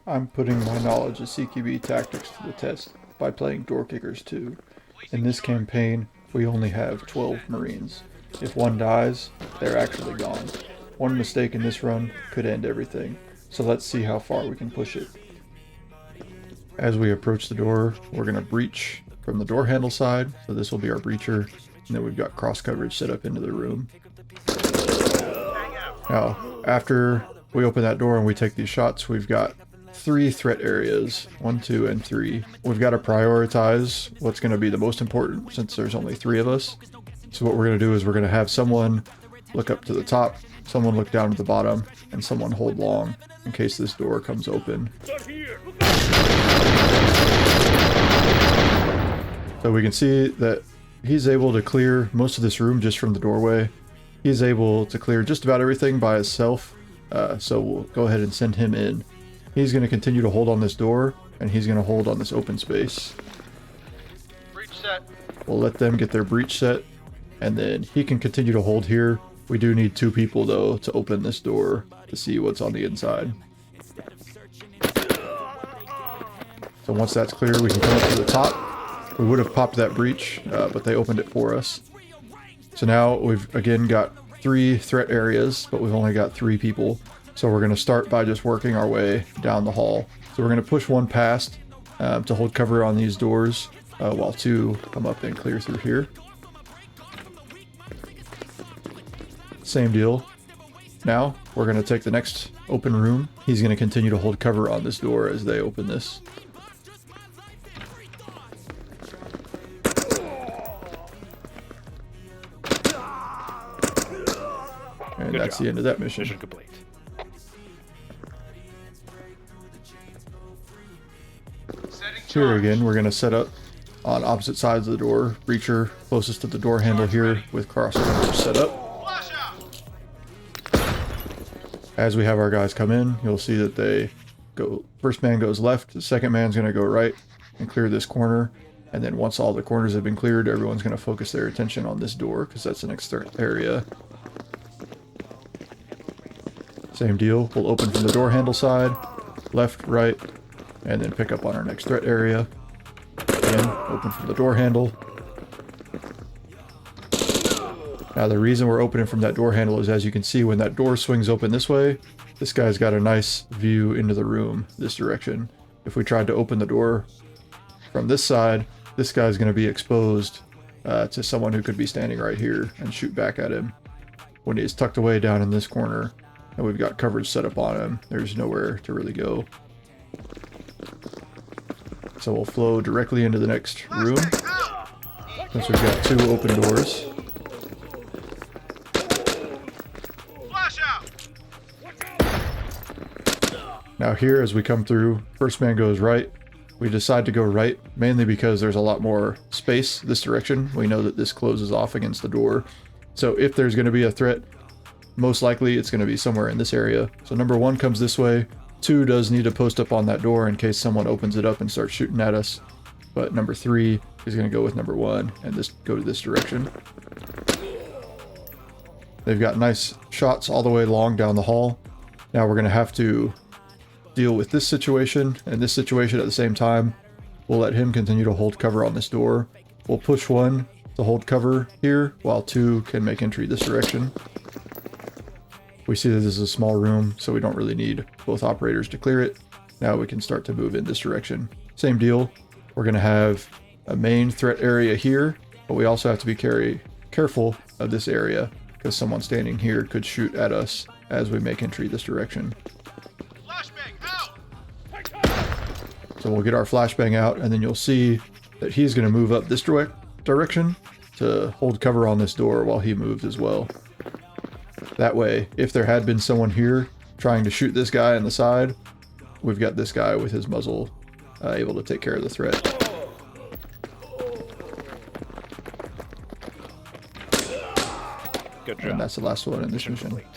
I'm putting my knowledge of CQB tactics to the test by playing Door Kickers 2. In this campaign, we only have 12 Marines. If one dies, they're actually gone. One mistake in this run could end everything, so let's see how far we can push it. As we approach the door, we're going to breach from the door handle side, so this will be our breacher, and then we've got cross coverage set up into the room. Now, after we open that door and we take these shots, we've got 3 threat areas, 1, 2, and 3. We've got to prioritize what's going to be the most important since there's only 3 of us. So what we're going to do is we're going to have someone look up to the top, someone look down to the bottom, and someone hold long in case this door comes open. So we can see that he's able to clear most of this room just from the doorway. He's able to clear just about everything by himself, so we'll go ahead and send him in. He's going to continue to hold on this door, and he's going to hold on this open space. Breach set. We'll let them get their breach set, and then he can continue to hold here. We do need 2 people, though, to open this door to see what's on the inside. So once that's clear, we can come up to the top. We would have popped that breach, but they opened it for us. So now we've again got 3 threat areas, but we've only got 3 people. So we're going to start by just working our way down the hall. So we're going to push 1 past to hold cover on these doors, while 2 come up and clear through here. Same deal. Now we're going to take the next open room. He's going to continue to hold cover on this door as they open this. And Good that's job. the end of that mission. Mission complete. Here again, we're going to set up on opposite sides of the door. Breacher closest to the door handle here with cross coverage set up. As we have our guys come in, you'll see that they go. First man goes left, the second man's going to go right and clear this corner. And then once all the corners have been cleared, everyone's going to focus their attention on this door because that's the next threat area. Same deal, we'll open from the door handle side, left, right, and then pick up on our next threat area. Again, open from the door handle. Now the reason we're opening from that door handle is, as you can see, when that door swings open this way, this guy's got a nice view into the room this direction. If we tried to open the door from this side, this guy's going to be exposed to someone who could be standing right here and shoot back at him. When he's tucked away down in this corner and we've got coverage set up on him, there's nowhere to really go. So we'll flow directly into the next room since we've got 2 open doors. Now here, as we come through, first man goes right. We decide to go right, mainly because there's a lot more space this direction. We know that this closes off against the door. So if there's going to be a threat, most likely it's going to be somewhere in this area. So number 1 comes this way. 2 does need to post up on that door in case someone opens it up and starts shooting at us. But number 3 is going to go with number 1 and just go to this direction. They've got nice shots all the way along down the hall. Now we're going to have to deal with this situation and this situation at the same time. We'll let him continue to hold cover on this door. We'll push 1 to hold cover here while 2 can make entry this direction. We see that this is a small room, so we don't really need both operators to clear it. Now we can start to move in this direction. Same deal. We're going to have a main threat area here, but we also have to be careful of this area because someone standing here could shoot at us as we make entry this direction. So we'll get our flashbang out, and then you'll see that he's going to move up this direction to hold cover on this door while he moves as well. That way, if there had been someone here trying to shoot this guy on the side, we've got this guy with his muzzle able to take care of the threat. Good job. And that's the last one in this mission. Complete.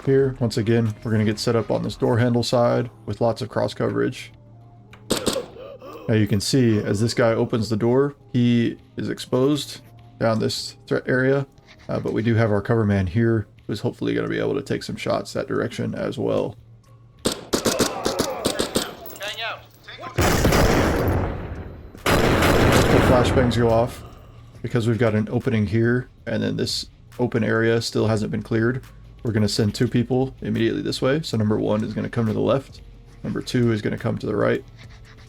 Here, once again, we're going to get set up on this door handle side with lots of cross coverage. Now you can see as this guy opens the door, he is exposed down this threat area, but we do have our cover man here who's hopefully going to be able to take some shots that direction as well. Hang out. The flashbangs go off because we've got an opening here, and then this open area still hasn't been cleared. We're going to send 2 people immediately this way. So number 1 is going to come to the left. Number 2 is going to come to the right.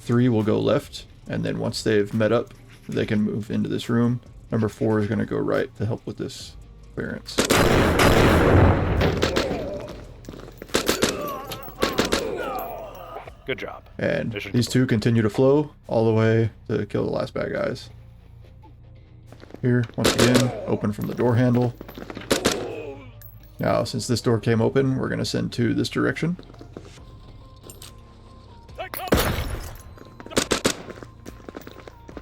3 will go left, and then once they've met up, they can move into this room. Number 4 is going to go right to help with this clearance. Good job. And these 2 continue to flow all the way to kill the last bad guys. Here, once again, open from the door handle. Now, since this door came open, we're going to send 2 this direction.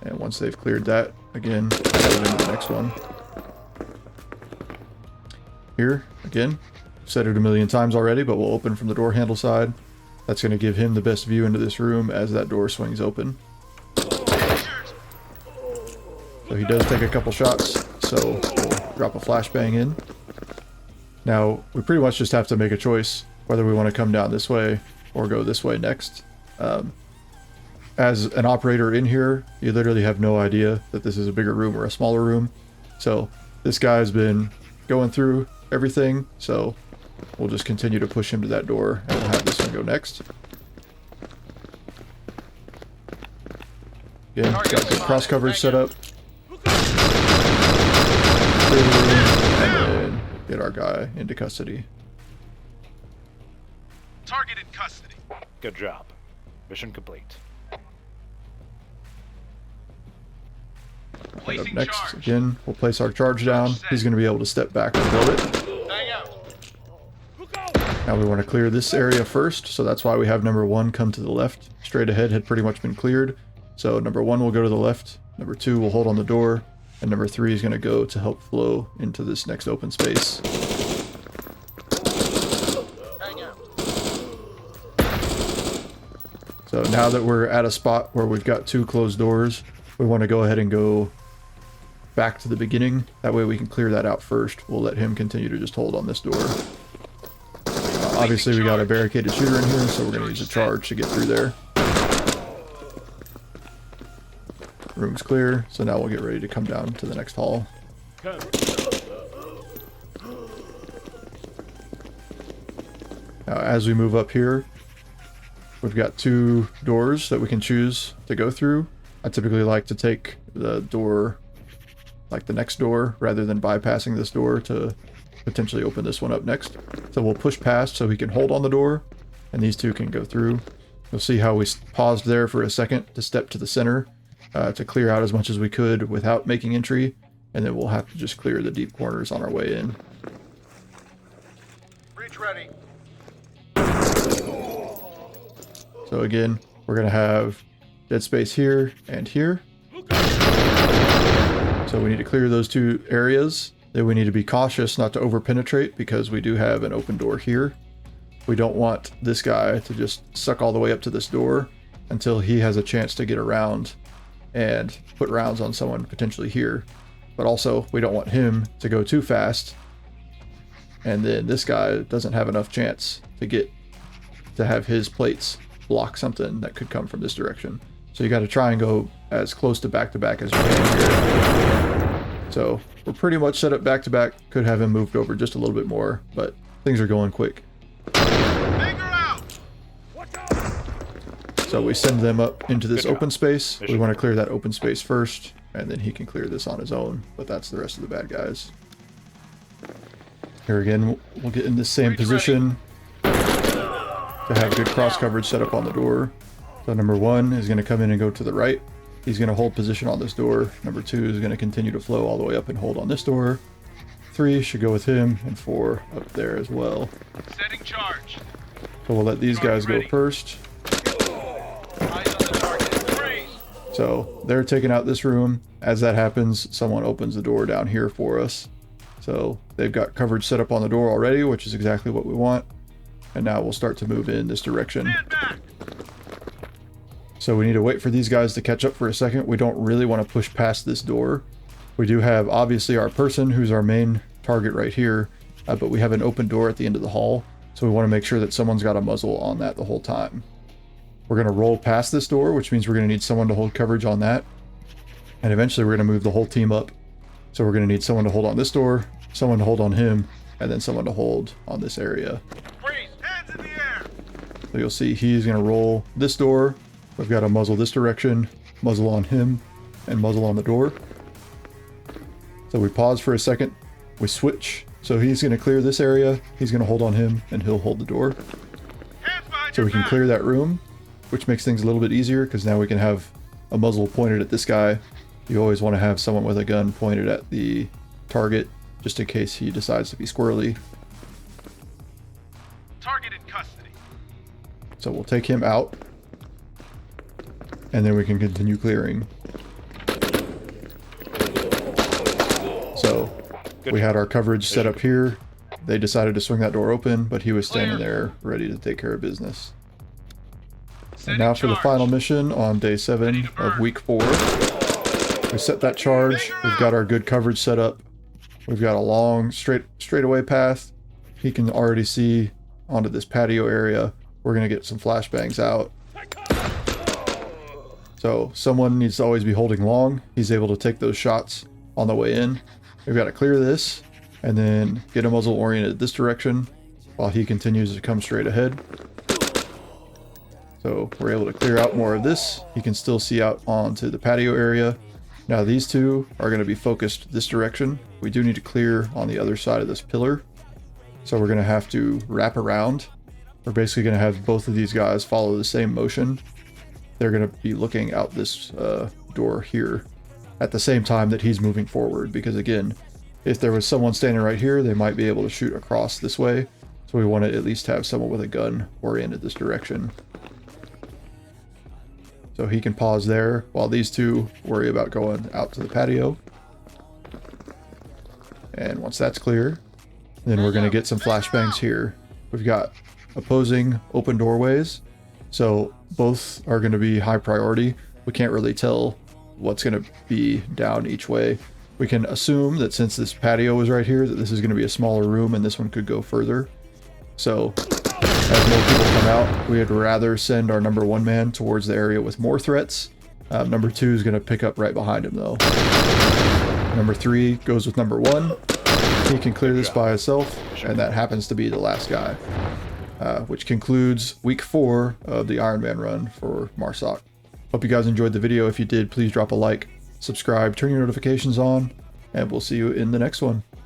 And once they've cleared that, again, move into the next one. Here, again, said it a million times already, but we'll open from the door handle side. That's going to give him the best view into this room as that door swings open. So he does take a couple shots, so we'll drop a flashbang in. Now, we pretty much just have to make a choice whether we want to come down this way or go this way next. As an operator in here, you literally have no idea that this is a bigger room or a smaller room. So this guy's been going through everything, so we'll just continue to push him to that door, and we'll have this one go next. Again, got good cross coverage set up. Clear the room, and then get our guy into custody. Target in custody. Good job. Mission complete. And up Placing next, charge. again, we'll place our charge down. He's going to be able to step back and build it. Hang out. Now we want to clear this area first, so that's why we have number 1 come to the left. Straight ahead had pretty much been cleared, so number 1 will go to the left, number 2 will hold on the door, and number 3 is going to go to help flow into this next open space. Hang out. So now that we're at a spot where we've got 2 closed doors, we want to go ahead and go back to the beginning. That way we can clear that out first. We'll let him continue to just hold on this door. Obviously we got a barricaded shooter in here, so we're going to use a charge to get through there. Room's clear, so now we'll get ready to come down to the next hall. Now as we move up here, we've got 2 doors that we can choose to go through. I typically like to take the door, like the next door, rather than bypassing this door to potentially open this one up next. So we'll push past so he can hold on the door, and these 2 can go through. You'll see how we paused there for a second to step to the center to clear out as much as we could without making entry, and then we'll have to just clear the deep corners on our way in. Breach ready. So again, we're going to have dead space here and here. So we need to clear those 2 areas. Then we need to be cautious not to over penetrate because we do have an open door here. We don't want this guy to just suck all the way up to this door until he has a chance to get around and put rounds on someone potentially here. But also we don't want him to go too fast and then this guy doesn't have enough chance to have his plates block something that could come from this direction. So you got to try and go as close to back as you can here. So we're pretty much set up back to back. Could have him moved over just a little bit more, but things are going quick. Finger out. So we send them up into this Good job. open space. We Mission want to clear that open space first, and then he can clear this on his own, but that's the rest of the bad guys. Here again, we'll get in the same position to have good cross coverage set up on the door. So number 1 is going to come in and go to the right. He's going to hold position on this door. Number 2 is going to continue to flow all the way up and hold on this door. 3 should go with him, and 4 up there as well. Setting charge. So we'll let these guys go first. Eyes on the target. Freeze. So they're taking out this room. As that happens, someone opens the door down here for us. So they've got coverage set up on the door already, which is exactly what we want. And now we'll start to move in this direction. Stand back. So we need to wait for these guys to catch up for a second. We don't really want to push past this door. We do have obviously our person who's our main target right here. but we have an open door at the end of the hall, so we want to make sure that someone's got a muzzle on that the whole time. We're going to roll past this door, which means we're going to need someone to hold coverage on that. And eventually we're going to move the whole team up. So we're going to need someone to hold on this door, someone to hold on him, and then someone to hold on this area. Freeze! Hands in the air. So you'll see he's going to roll this door. We've got to muzzle this direction, muzzle on him, and muzzle on the door. So we pause for a second. We switch. So he's going to clear this area. He's going to hold on him, and he'll hold the door. Hands behind So your we can back. clear that room, which makes things a little bit easier because now we can have a muzzle pointed at this guy. You always want to have someone with a gun pointed at the target just in case he decides to be squirrely. Target in custody. So we'll take him out and then we can continue clearing. So we had our coverage set up here. They decided to swing that door open, but he was standing there ready to take care of business. And now for the final mission on day 7 of week 4. We set that charge. We've got our good coverage set up. We've got a long straightaway path. He can already see onto this patio area. We're going to get some flashbangs out. So someone needs to always be holding long. He's able to take those shots on the way in. We've got to clear this and then get a muzzle oriented this direction while he continues to come straight ahead. So we're able to clear out more of this. He can still see out onto the patio area. Now these two are going to be focused this direction. We do need to clear on the other side of this pillar. So we're going to have to wrap around. We're basically going to have both of these guys follow the same motion. They're going to be looking out this door here at the same time that he's moving forward. Because again, if there was someone standing right here, they might be able to shoot across this way. So we want to at least have someone with a gun oriented this direction. So he can pause there while these two worry about going out to the patio. And once that's clear, then we're going to get some flashbangs here. We've got opposing open doorways. So both are going to be high priority. We can't really tell what's going to be down each way. We can assume that since this patio is right here, that this is going to be a smaller room and this one could go further. So as more people come out, we'd rather send our number 1 man towards the area with more threats. Number 2 is going to pick up right behind him though. Number 3 goes with number 1. He can clear this by himself, and that happens to be the last guy. Which concludes week 4 of the Iron Man run for MARSOC. Hope you guys enjoyed the video. If you did, please drop a like, subscribe, turn your notifications on, and we'll see you in the next one.